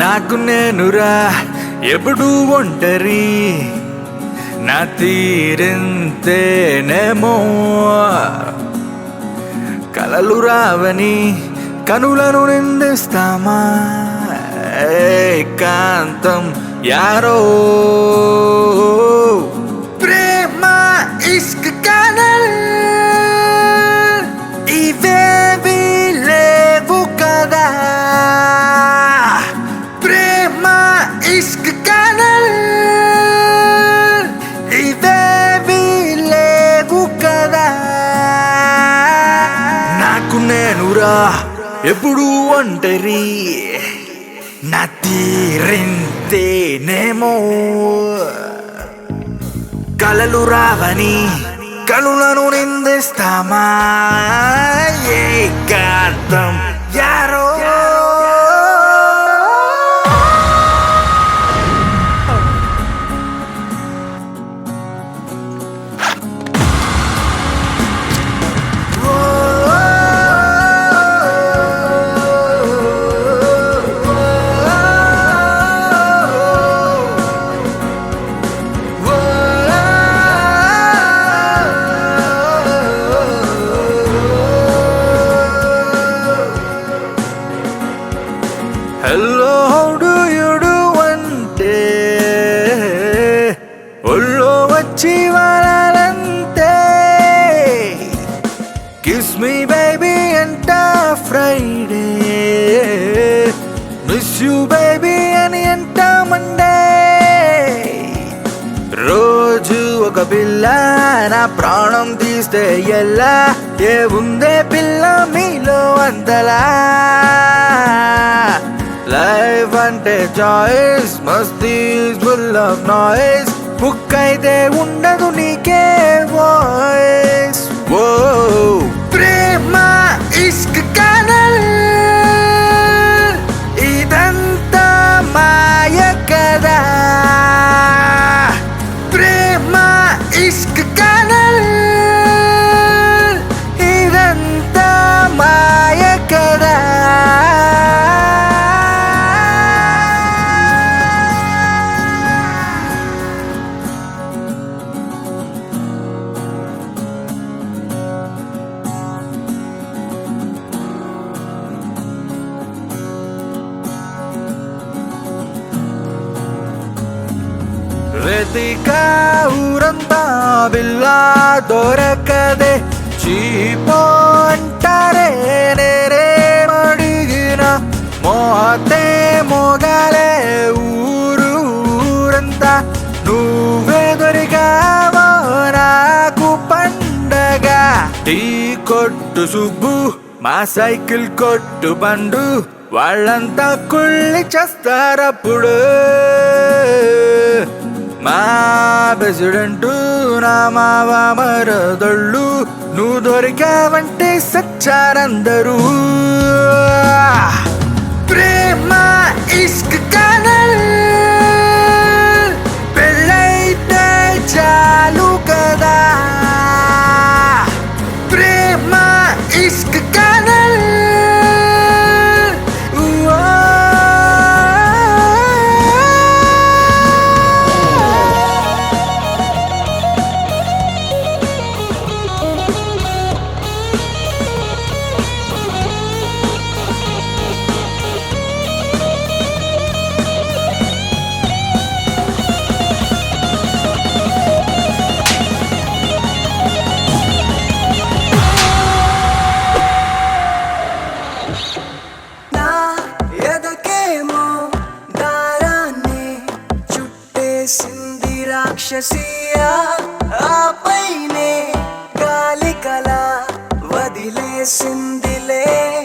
నాకు నేనురా ఎప్పుడు ఒంటరి నా తీరింతేనేమో కలలు రావని కనులను నిందిస్తామా ఏకాంతం యారో ప్రేమ ఇష్క్ కనల్ ఇవేవి లేవు కదా ప్రేమ ఇష్క్ కనల్ ఇవేవి లేవు కదా నాకు నేనురా ఎప్పుడు ఒంటరి నా తీరింతేనేమో కలలు రావని కనులను నిందిస్తామా ఏకాంతం arrow hello how do you do అంటే ఒళ్ళో వచ్చి వారాలంతే కిస్ మీ బేబీ అంట ఫ్రైడే మిస్ యూ బేబీ అని అంట మండే రోజు ఒక పిల్ల నా ప్రాణం తీస్తే ఎలా ఏ ఉందే పిల్ల మీలో అంతలా లైఫ్ అంటే choice Masti full of noise book అయితే ఉండదు నీకే వాయిస్ ఓ ప్రేమ ఇష్క్ కనల్ ఇదంతా మాయ కదా ప్రేమ ఇష్క్ కనల్ ఇదంతా మాయ కదా వెతికా ఊరంతా బిల్లా దొరకదే చీపో అంటారే నేనే అడిగిన మోతే మోగాలే ఊరంతా నువ్వే దొరికావో నాకు పండగ టీ కొట్టు సుబ్బు మా సైకిల్ కొట్టు బండు వాళ్ళంతా కుళ్ళి చేస్తారప్పుడు మా ప్రెసిడెంటు నా మావ మరదళ్ళు నువ్వు దొరికావంటే సచ్చారందరూ ప్రేమ ఇష్క్ కనల్ పెళ్ళైతే చాలు కదా ప్రేమ ఇష్క్ కనల్ రాక్షసియా ఆపైనే గాలి కల వదిలేసింది